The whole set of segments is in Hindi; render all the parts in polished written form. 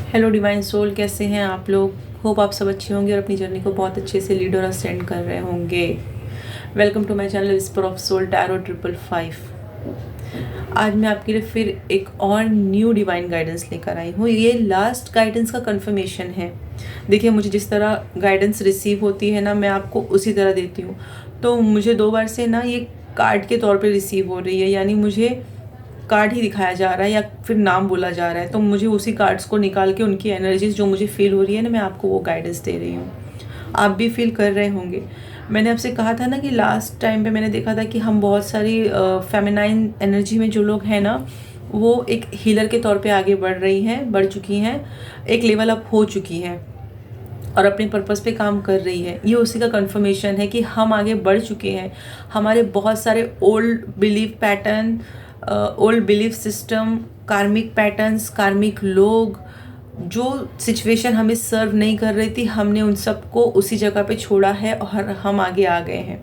हेलो डिवाइन सोल, कैसे हैं आप लोग। होप आप सब अच्छे होंगे और अपनी जर्नी को बहुत अच्छे से लीड और असेंड कर रहे होंगे। Welcome to my channel whisper of soul tarot 555। आज मैं आपके लिए फिर एक और न्यू डिवाइन गाइडेंस लेकर आई हूँ। ये लास्ट गाइडेंस का कंफर्मेशन है। देखिए, मुझे जिस तरह गाइडेंस रिसीव होती है ना, मैं आपको उसी तरह देती हूँ। तो मुझे 2 बार से ना ये कार्ड के तौर पे रिसीव हो रही है, यानी मुझे कार्ड ही दिखाया जा रहा है या फिर नाम बोला जा रहा है। तो मुझे उसी कार्ड्स को निकाल के उनकी एनर्जीज जो मुझे फील हो रही है ना, मैं आपको वो गाइडेंस दे रही हूँ। आप भी फील कर रहे होंगे। मैंने आपसे कहा था ना कि लास्ट टाइम पे मैंने देखा था कि हम बहुत सारी फेमिनाइन एनर्जी में जो लोग हैं ना, वो एक हीलर के तौर पे आगे बढ़ चुकी हैं, एक लेवल अप हो चुकी हैं और अपने पर्पस पे काम कर रही है। ये उसी का कंफर्मेशन है कि हम आगे बढ़ चुके हैं। हमारे बहुत सारे old belief pattern, old belief system, कार्मिक पैटर्न्स, कार्मिक लोग, जो सिचुएशन हमें सर्व नहीं कर रही थी, हमने उन सबको उसी जगह पे छोड़ा है और हम आगे आ गए हैं।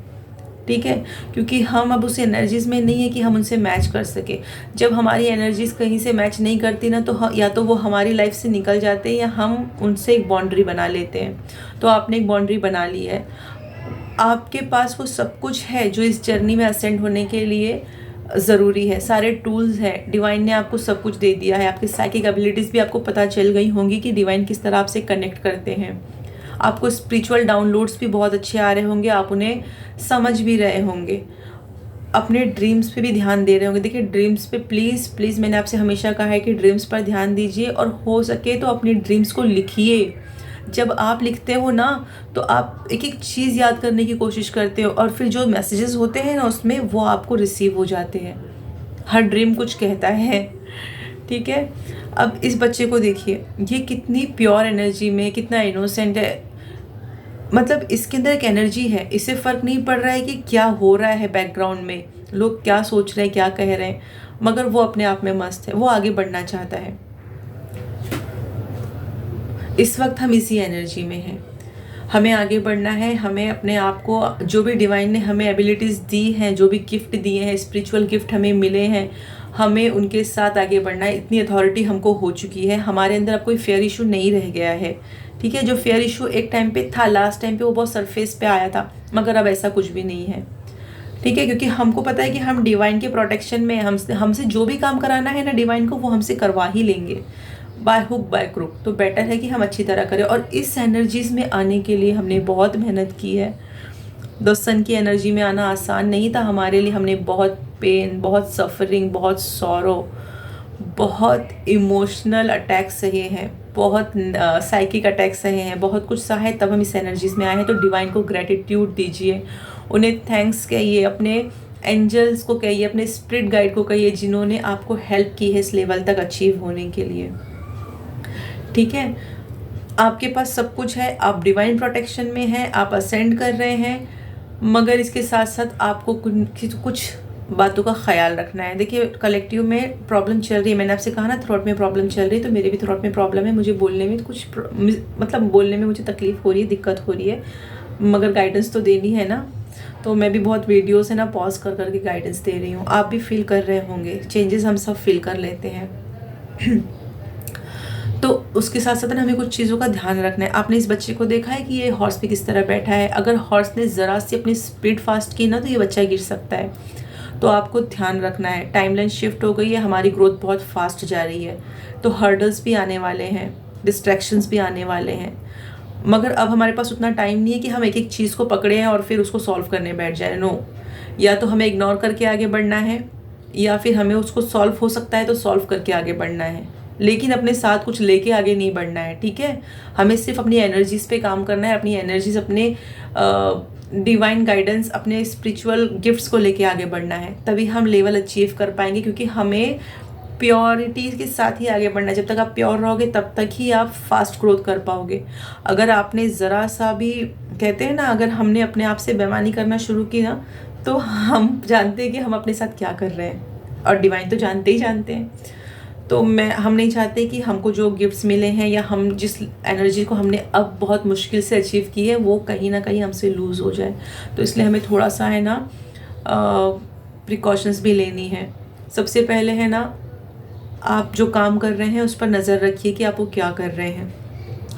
ठीक है, क्योंकि हम अब उस एनर्जीज़ में नहीं है कि हम उनसे मैच कर सके। जब हमारी एनर्जीज़ कहीं से मैच नहीं करती ना, तो या तो वो हमारी लाइफ से निकल जाते हैं या हम उनसे एक बाउंड्री बना लेते हैं। तो आपने एक बाउंड्री बना ली है। आपके पास वो सब कुछ है जो इस जर्नी में असेंड होने के लिए ज़रूरी है। सारे टूल्स हैं, डिवाइन ने आपको सब कुछ दे दिया है। आपकी साइकिक एबिलिटीज़ भी आपको पता चल गई होंगी कि डिवाइन किस तरह आपसे कनेक्ट करते हैं। आपको स्पिरिचुअल डाउनलोड्स भी बहुत अच्छे आ रहे होंगे, आप उन्हें समझ भी रहे होंगे। अपने ड्रीम्स पे भी ध्यान दे रहे होंगे। देखिए, ड्रीम्स पे प्लीज़ प्लीज़, मैंने आपसे हमेशा कहा है कि ड्रीम्स पर ध्यान दीजिए और हो सके तो अपने ड्रीम्स को लिखिए। जब आप लिखते हो ना, तो आप एक एक चीज़ याद करने की कोशिश करते हो और फिर जो मैसेजेस होते हैं ना उसमें, वो आपको रिसीव हो जाते हैं। हर ड्रीम कुछ कहता है। ठीक है, अब इस बच्चे को देखिए, ये कितनी प्योर एनर्जी में, कितना इनोसेंट है। मतलब इसके अंदर एक एनर्जी है। इसे फ़र्क नहीं पड़ रहा है कि क्या हो रहा है बैकग्राउंड में, लोग क्या सोच रहे हैं, क्या कह रहे हैं, मगर वो अपने आप में मस्त है। वो आगे बढ़ना चाहता है। इस वक्त हम इसी एनर्जी में हैं। हमें आगे बढ़ना है। हमें अपने आप को, जो भी डिवाइन ने हमें एबिलिटीज़ दी हैं, जो भी गिफ्ट दिए हैं, स्पिरिचुअल गिफ्ट हमें मिले हैं, हमें उनके साथ आगे बढ़ना है। इतनी अथॉरिटी हमको हो चुकी है। हमारे अंदर अब कोई फेयर इशू नहीं रह गया है। ठीक है, जो फेयर इशू एक टाइम पे था, लास्ट टाइम पे वो बहुत सरफेस पे आया था, मगर अब ऐसा कुछ भी नहीं है। ठीक है, क्योंकि हमको पता है कि हम डिवाइन के प्रोटेक्शन में, हमसे जो भी काम कराना है ना डिवाइन को, वो हमसे करवा ही लेंगे, बाय हुक बाय क्रुक। तो बेटर है कि हम अच्छी तरह करें। और इस एनर्जीज़ में आने के लिए हमने बहुत मेहनत की है। सन की एनर्जी में आना आसान नहीं था हमारे लिए। हमने बहुत पेन, बहुत सफरिंग, बहुत सॉरो, बहुत इमोशनल अटैक सहे हैं, बहुत साइकिक अटैक सहे हैं, बहुत कुछ सहा है, तब हम इस एनर्जीज़ में आए हैं। तो डिवाइन को ग्रेटिट्यूड दीजिए, उन्हें थैंक्स कहिए, अपने एंजल्स को कहिए, अपने स्पिरिट गाइड को कहिए, जिन्होंने आपको हेल्प की है इस लेवल तक अचीव होने के लिए। ठीक है, आपके पास सब कुछ है, आप डिवाइन प्रोटेक्शन में हैं, आप असेंड कर रहे हैं, मगर इसके साथ साथ आपको कुछ बातों का ख्याल रखना है। देखिए, कलेक्टिव में प्रॉब्लम चल रही है। मैंने आपसे कहा ना, थ्रोट में प्रॉब्लम चल रही है, तो मेरे भी थ्रोट में प्रॉब्लम है। मुझे बोलने में कुछ मतलब बोलने में मुझे तकलीफ़ हो रही है, दिक्कत हो रही है, मगर गाइडेंस तो देनी है ना। तो मैं भी बहुत वीडियोस है ना पॉज कर करके गाइडेंस दे रही हूँ। आप भी फील कर रहे होंगे, चेंजेस हम सब फील कर लेते हैं। तो उसके साथ साथ ना हमें कुछ चीज़ों का ध्यान रखना है। आपने इस बच्चे को देखा है कि ये हॉर्स पे किस तरह बैठा है। अगर हॉर्स ने ज़रा सी अपनी स्पीड फास्ट की ना, तो ये बच्चा गिर सकता है। तो आपको ध्यान रखना है। टाइमलाइन शिफ्ट हो गई है, हमारी ग्रोथ बहुत फास्ट जा रही है, तो हर्डल्स भी आने वाले हैं, डिस्ट्रैक्शंस भी आने वाले हैं, मगर अब हमारे पास उतना टाइम नहीं है कि हम एक एक चीज़ को पकड़े हैं और फिर उसको सॉल्व करने बैठ जाए। नो, या तो हमें इग्नोर करके आगे बढ़ना है, या फिर हमें उसको सॉल्व हो सकता है तो सॉल्व करके आगे बढ़ना है, लेकिन अपने साथ कुछ लेके आगे नहीं बढ़ना है। ठीक है, हमें सिर्फ अपनी एनर्जीज़ पे काम करना है। अपनी एनर्जीज़, अपने डिवाइन गाइडेंस, अपने स्पिरिचुअल गिफ्ट्स को लेके आगे बढ़ना है, तभी हम लेवल अचीव कर पाएंगे। क्योंकि हमें प्योरिटी के साथ ही आगे बढ़ना है। जब तक आप प्योर रहोगे तब तक ही आप फास्ट ग्रोथ कर पाओगे। अगर आपने ज़रा सा भी, कहते हैं ना, अगर हमने अपने आप से बेईमानी करना शुरू की ना, तो हम जानते हैं कि हम अपने साथ क्या कर रहे हैं, और डिवाइन तो जानते ही जानते हैं। तो हम नहीं चाहते कि हमको जो गिफ्ट्स मिले हैं, या हम जिस एनर्जी को हमने अब बहुत मुश्किल से अचीव की है, वो कहीं ना कहीं हमसे लूज़ हो जाए। तो इसलिए हमें थोड़ा सा है ना प्रिकॉशंस भी लेनी है। सबसे पहले है ना, आप जो काम कर रहे हैं उस पर नज़र रखिए कि आप वो क्या कर रहे हैं,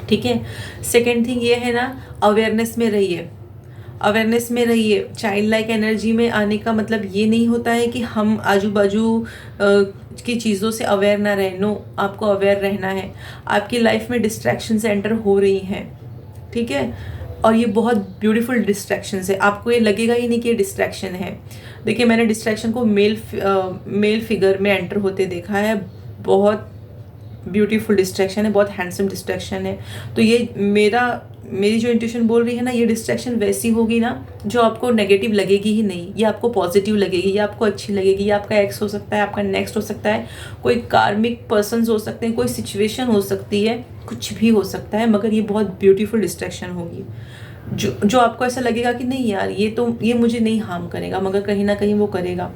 ठीक है। सेकेंड थिंग ये है ना, अवेयरनेस में रहिए, अवेयरनेस में रहिए। चाइल्ड लाइक एनर्जी में आने का मतलब ये नहीं होता है कि हम आजू बाजू की चीज़ों से अवेयर ना रहें। नो, आपको अवेयर रहना है। आपकी लाइफ में डिस्ट्रैक्शन एंटर हो रही हैं, ठीक है, और ये बहुत ब्यूटीफुल डिस्ट्रैक्शन है। आपको ये लगेगा ही नहीं कि ये डिस्ट्रैक्शन है। देखिए, मैंने डिस्ट्रैक्शन को मेल फिगर में एंटर होते देखा है। बहुत ब्यूटीफुल डिस्ट्रैक्शन है, बहुत हैंडसम डिस्ट्रैक्शन है। तो ये मेरी जो इंट्यूशन बोल रही है ना, ये डिस्ट्रैक्शन वैसी होगी ना जो आपको नेगेटिव लगेगी ही नहीं, ये आपको पॉजिटिव लगेगी, ये आपको अच्छी लगेगी। ये आपका एक्स हो सकता है, आपका नेक्स्ट हो सकता है, कोई कार्मिक पर्सन्स हो सकते हैं, कोई सिचुएशन हो सकती है, कुछ भी हो सकता है, मगर ये बहुत ब्यूटीफुल डिस्ट्रैक्शन होगी जो आपको ऐसा लगेगा कि नहीं यार, ये मुझे नहीं हार्म करेगा, मगर कहीं ना कहीं वो करेगा।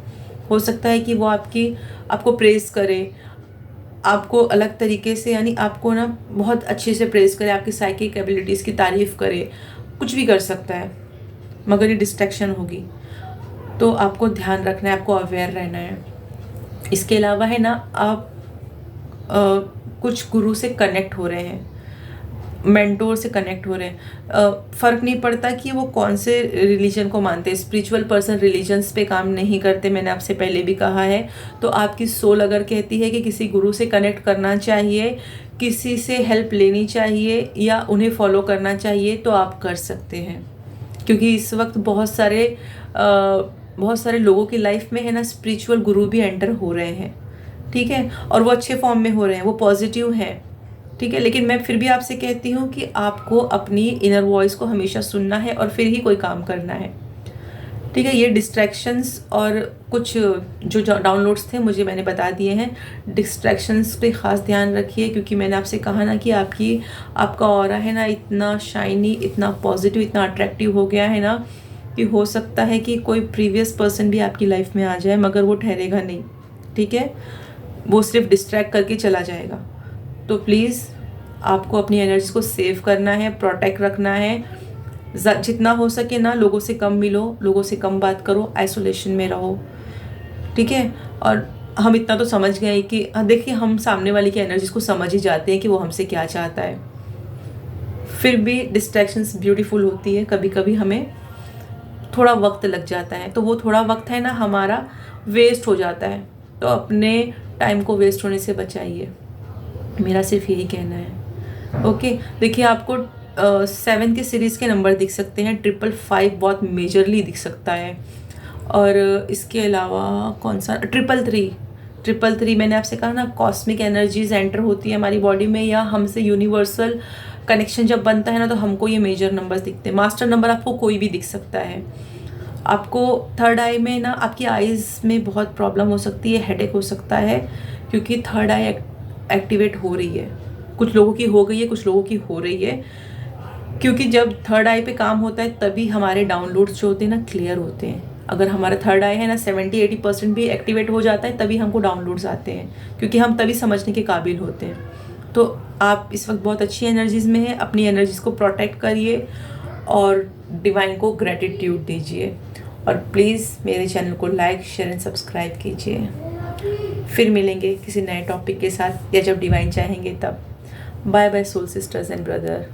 हो सकता है कि वो आपको प्रेज करे, आपको अलग तरीके से, यानी आपको ना बहुत अच्छे से प्रेज करे, आपकी साइकिक एबिलिटीज़ की तारीफ़ करे, कुछ भी कर सकता है, मगर ये डिस्ट्रैक्शन होगी। तो आपको ध्यान रखना है, आपको अवेयर रहना है। इसके अलावा है ना, आप कुछ गुरु से कनेक्ट हो रहे हैं, मेंटोर से कनेक्ट हो रहे हैं। फ़र्क नहीं पड़ता कि वो कौन से रिलीजन को मानते हैं। स्पिरिचुअल पर्सन रिलीजन्स पे काम नहीं करते, मैंने आपसे पहले भी कहा है। तो आपकी सोल अगर कहती है कि किसी गुरु से कनेक्ट करना चाहिए, किसी से हेल्प लेनी चाहिए या उन्हें फॉलो करना चाहिए, तो आप कर सकते हैं। क्योंकि इस वक्त बहुत सारे लोगों की लाइफ में है ना, स्पिरिचुअल गुरु भी एंटर हो रहे हैं, ठीक है, और वो अच्छे फॉर्म में हो रहे हैं, वो पॉजिटिव हैं, ठीक है। लेकिन मैं फिर भी आपसे कहती हूँ कि आपको अपनी इनर वॉइस को हमेशा सुनना है और फिर ही कोई काम करना है, ठीक है। ये डिस्ट्रैक्शंस और कुछ जो डाउनलोड्स थे मैंने बता दिए हैं। डिस्ट्रैक्शंस पे ख़ास ध्यान रखिए, क्योंकि मैंने आपसे कहा ना कि आपका ऑरा है ना, इतना शाइनी, इतना पॉजिटिव, इतना अट्रैक्टिव हो गया है ना, कि हो सकता है कि कोई प्रीवियस पर्सन भी आपकी लाइफ में आ जाए, मगर वो ठहरेगा नहीं, ठीक है, वो सिर्फ डिस्ट्रैक्ट करके चला जाएगा। तो प्लीज़ आपको अपनी एनर्जी को सेव करना है, प्रोटेक्ट रखना है। जितना हो सके ना, लोगों से कम मिलो, लोगों से कम बात करो, आइसोलेशन में रहो, ठीक है। और हम इतना तो समझ गए कि देखिए, हम सामने वाले की एनर्जीज को समझ ही जाते हैं कि वो हमसे क्या चाहता है। फिर भी डिस्ट्रैक्शंस ब्यूटीफुल होती है। कभी कभी हमें थोड़ा वक्त लग जाता है, तो वो थोड़ा वक्त है ना हमारा वेस्ट हो जाता है। तो अपने टाइम को वेस्ट होने से बचाइए, मेरा सिर्फ यही कहना है। ओके, देखिए, आपको 7 के सीरीज़ के नंबर दिख सकते हैं, 555 बहुत मेजरली दिख सकता है, और इसके अलावा कौन सा 333 मैंने आपसे कहा ना, कॉस्मिक एनर्जीज एंटर होती है हमारी बॉडी में, या हमसे यूनिवर्सल कनेक्शन जब बनता है ना, तो हमको ये मेजर नंबर्स दिखते हैं। मास्टर नंबर आपको कोई भी दिख सकता है। आपको थर्ड आई में ना, आपकी आइज़ में बहुत प्रॉब्लम हो सकती है, हेडेक हो सकता है, क्योंकि थर्ड आई एक्टिवेट हो रही है। कुछ लोगों की हो गई है, कुछ लोगों की हो रही है, क्योंकि जब थर्ड आई पे काम होता है तभी हमारे डाउनलोड्स जो होते हैं ना, क्लियर होते हैं। अगर हमारा थर्ड आई है ना 70-80% भी एक्टिवेट हो जाता है, तभी हमको डाउनलोड्स आते हैं, क्योंकि हम तभी समझने के काबिल होते हैं। तो आप इस वक्त बहुत अच्छी एनर्जीज़ में हैं। अपनी एनर्जीज़ को प्रोटेक्ट करिए और डिवाइन को ग्रेटिट्यूड दीजिए, और प्लीज़ मेरे चैनल को लाइक, शेयर एंड सब्सक्राइब कीजिए। फिर मिलेंगे किसी नए टॉपिक के साथ, या जब डिवाइन चाहेंगे तब। Bye bye soul sisters and brother.